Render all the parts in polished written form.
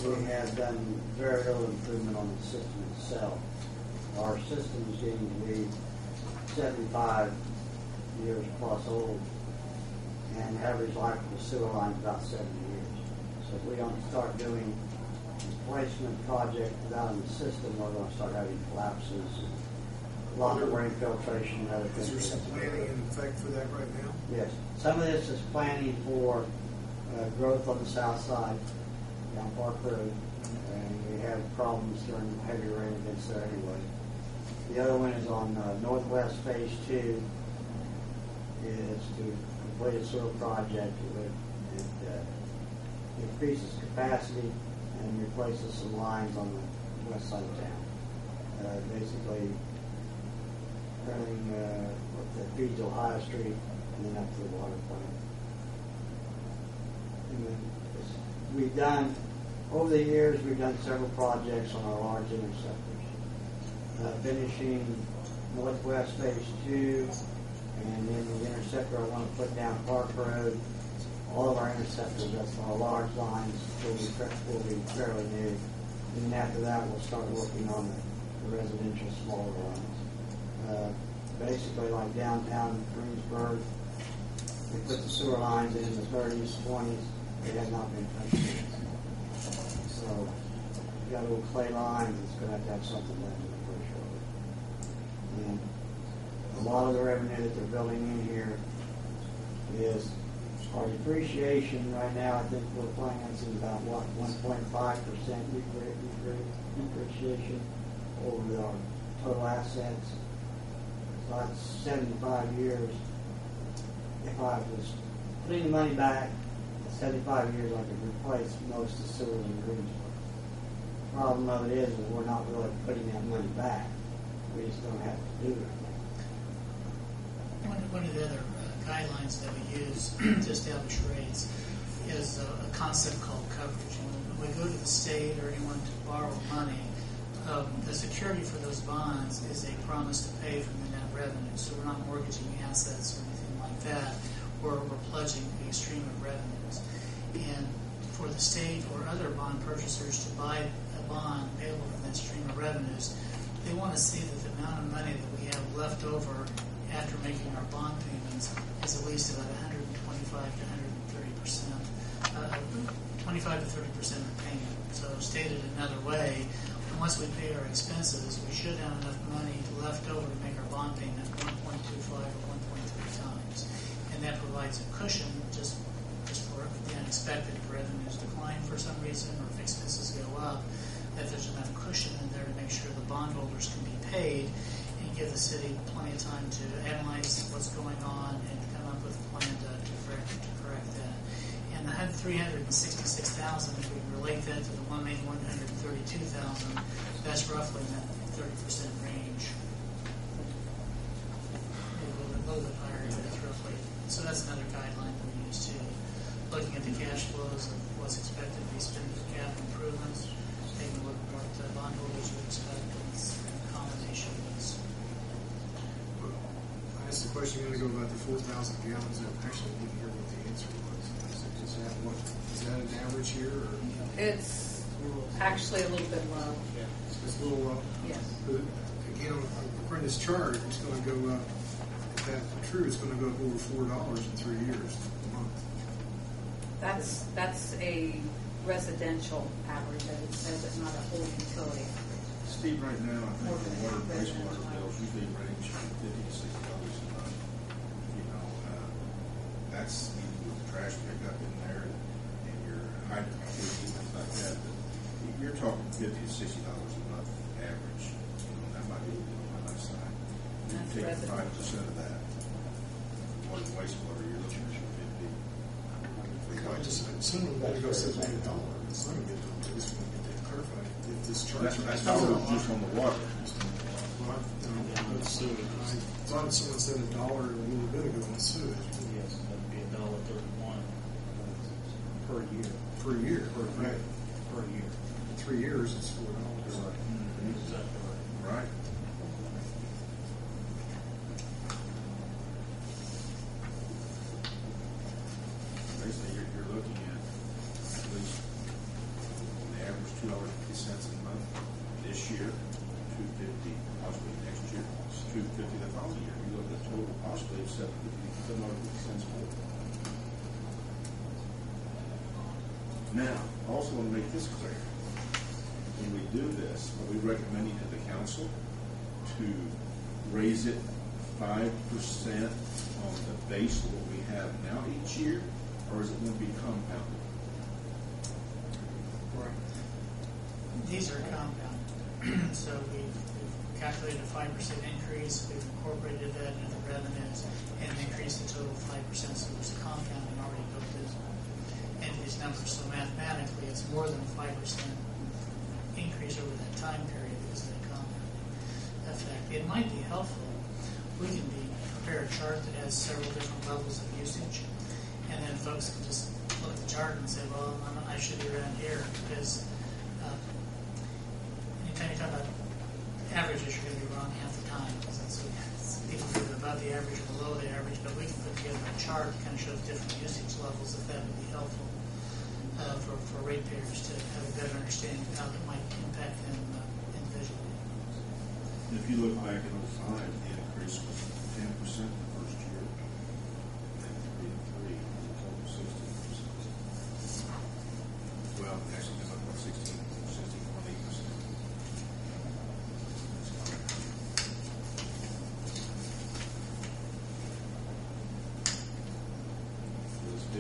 we have done very little improvement on the system itself. Our system is getting to be 75 years plus old, and the average life of the sewer line is about 70 years. So if we don't start doing replacement project without in the system, we're going to start having collapses, a lot of more infiltration and other things. Is there some planning in effect for that right now? Yes. Some of this is planning for growth on the south side, down Park Road, and we have problems during heavy rain events there anyway. The other one is on Northwest Phase 2, is to complete a sewer project. It increases capacity and replaces some lines on the west side of town. Basically, running that feeds Ohio Street and then up to the water plant. And then we've done, over the years, we've done several projects on our large interceptors. Finishing Northwest Phase 2, and then the interceptor I want to put down Park Road. All of our interceptors, that's our large lines, will be fairly new. And then after that, we'll start working on the residential smaller lines. Basically, like downtown Greensburg, we put the sewer lines in the 30s, 20s. They have not been touched yet. So, you got a little clay line, it's going to have something done to it pretty shortly. And a lot of the revenue that they're building in here is our depreciation. Right now, I think we're financing about 1.5% depreciation over our total assets. So that's 75 years. If I was putting the money back, 75 years I could replace most of the sewers in Greensburg. The problem of it is we're not really putting that money back. We just don't have to do it. One of the other guidelines that we use to establish rates is a concept called coverage. When we go to the state or anyone to borrow money, the security for those bonds is a promise to pay from the net revenue. So we're not mortgaging assets or anything like that. We're pledging a stream of revenues. And for the state or other bond purchasers to buy a bond payable from that stream of revenues, they want to see that the amount of money that we have left over after making our bond payments is at least about 125 to 130%, 25 to 30% of payment. So stated another way, once we pay our expenses, we should have enough money left over to make our bond payment 1.25 or 1.3 times. And that provides a cushion just for the unexpected. If revenues decline for some reason or if expenses go up, that there's enough cushion in there to make sure the bondholders can be paid and give the city plenty of time to analyze what's going on and come up with a plan to correct that. And the 366,000, if we relate that to the 1,132,000, that's roughly in that 30% range. Maybe a little bit higher, but it's roughly. So that's another guideline that we use too. Looking at the cash flows of what's expected to be spent for capital improvements, taking a look at what bondholders would expect, and it's a combination of those. I asked the question a minute ago about the 4,000 gallons. I actually didn't hear what the answer was. Is that an average here? Or? It's actually a little bit low. Yeah. It's a little low? Yes. But again, according to this chart, it's going to go up, if that's true, it's going to go up over $4 in 3 years a month. That's a residential average. It says it's not a whole utility. Steve, right now, I think the water and wastewater bills usually range from $50 to $60 a month. You know, that's even with the trash pickup in there and your hydrant fees and things like that. But you're talking $50 to $60 a month average. You know, that might be a little on my side. You take 5% of that. Water and wastewater, you're looking at 50. Someone better go say $1. It's not going to get to it. Just want to get that clarified. If this chart That's just on the water. Well, I thought someone said $1 a little bit ago on sewage. Yes, that'd be $1.31 per year. Per year. Right. Per year. In 3 years, it's $4. Right. Exactly right. Right. Basically, you're looking at least the average $2.50 a month this year, $2.50 possibly next year, $2.50 the following year. You look at the total possibly of $7.50 more. Now, I also want to make this clear. When we do this, are we recommending to the council to raise it 5% on the base of what we have now each year, or is it going to be compounded? These are compound. So we've calculated a 5% increase, we've incorporated that into the revenues, and increased the total 5%, so there's a compounding already built into these numbers. So mathematically, it's more than a 5% increase over that time period because of the compound effect. It might be helpful. We can prepare a chart that has several different levels of usage, and then folks can just look at the chart and say, well, I should be around here, because anytime you talk about averages, you're going to be wrong half the time, because that's what people do above the average or below the average. But we can put together a chart that kind of shows different usage levels, if that would be helpful for ratepayers to have a better understanding of how that might impact them individually. And if you look back at 05, the increase was 10% the first year, then 3 and 3, and the total 16%. Well, actually, it's about 16.8%. So it's 15%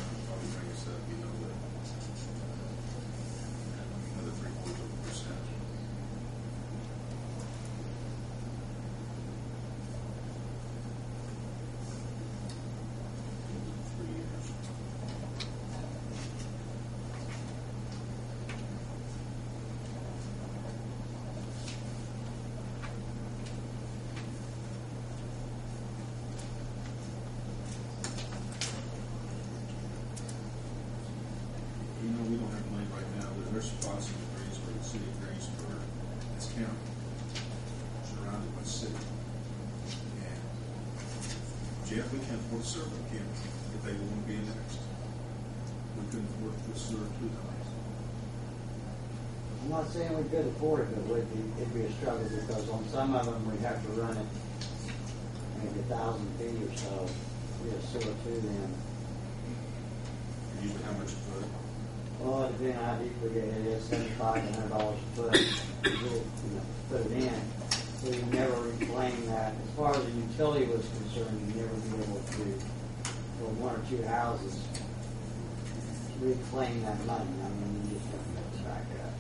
would probably bring us up, another 0.75%. We don't have money right now. There's spots in Greensburg, the city of Greensburg, it's county, surrounded by city. And Jeff, we can't afford to serve them, can we? If they want to be annexed. We couldn't afford to put sewer to them. I'm not saying we could afford it, but it'd be a struggle, because on some of them, we'd have to run it maybe 1,000 feet or so, we have sewer to them. Usually how much a foot? Well, depending on how deep we get it, it's $75 to $100 a foot to put it in. So you never reclaim that. As far as the utility was concerned, you never be able to, for one or two houses, reclaim that money. I mean, you just have to get it back up.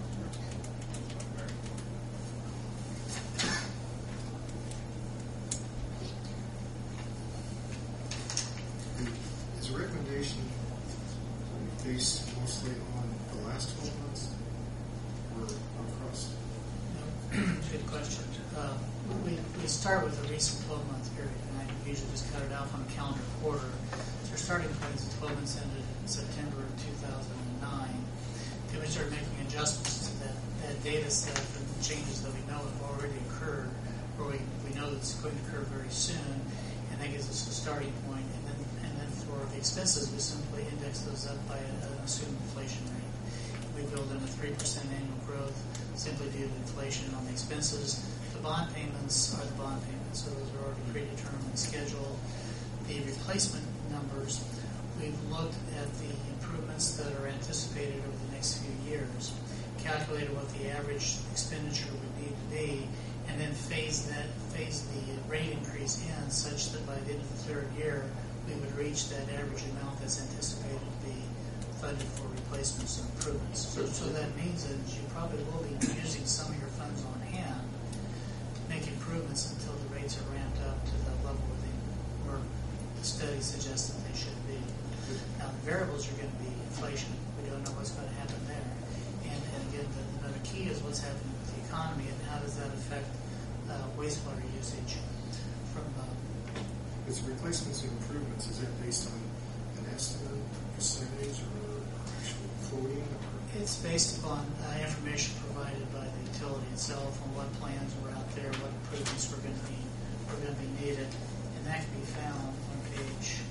Is a recommendation based mostly on the last 12 months or across? Good question. We start with a recent 12-month period, and I usually just cut it off on a calendar quarter. So our starting point is 12 months ended in September of 2009. Then we start making adjustments to that data set and the changes that we know have already occurred, or we know that it's going to occur very soon, and that gives us a starting point. And then for the expenses, we simply index those up by an assumed inflation rate. We build in a 3% annual growth simply due to inflation on the expenses. The bond payments are the bond payments, so those are already predetermined schedule. The replacement numbers, we've looked at the improvements that are anticipated over the next few years, calculated what the average expenditure would need to be, and then phase the rate increase in such that by the end of the third year, we would reach that average amount that's anticipated to be funded for replacements and improvements. So that means that you probably will be using some of your funds on hand to make improvements until the rates are ramped up to the level where the study suggests that they should be. Now, the variables are going to be inflation. We don't know what's going to happen there. And again, the key is what's happening with the economy and how does that affect wastewater usage from Is replacements and improvements, is that based on an estimate, percentage, or actual quoting? It's based upon information provided by the utility itself on what plans are out there, what improvements were going to be needed, and that can be found on page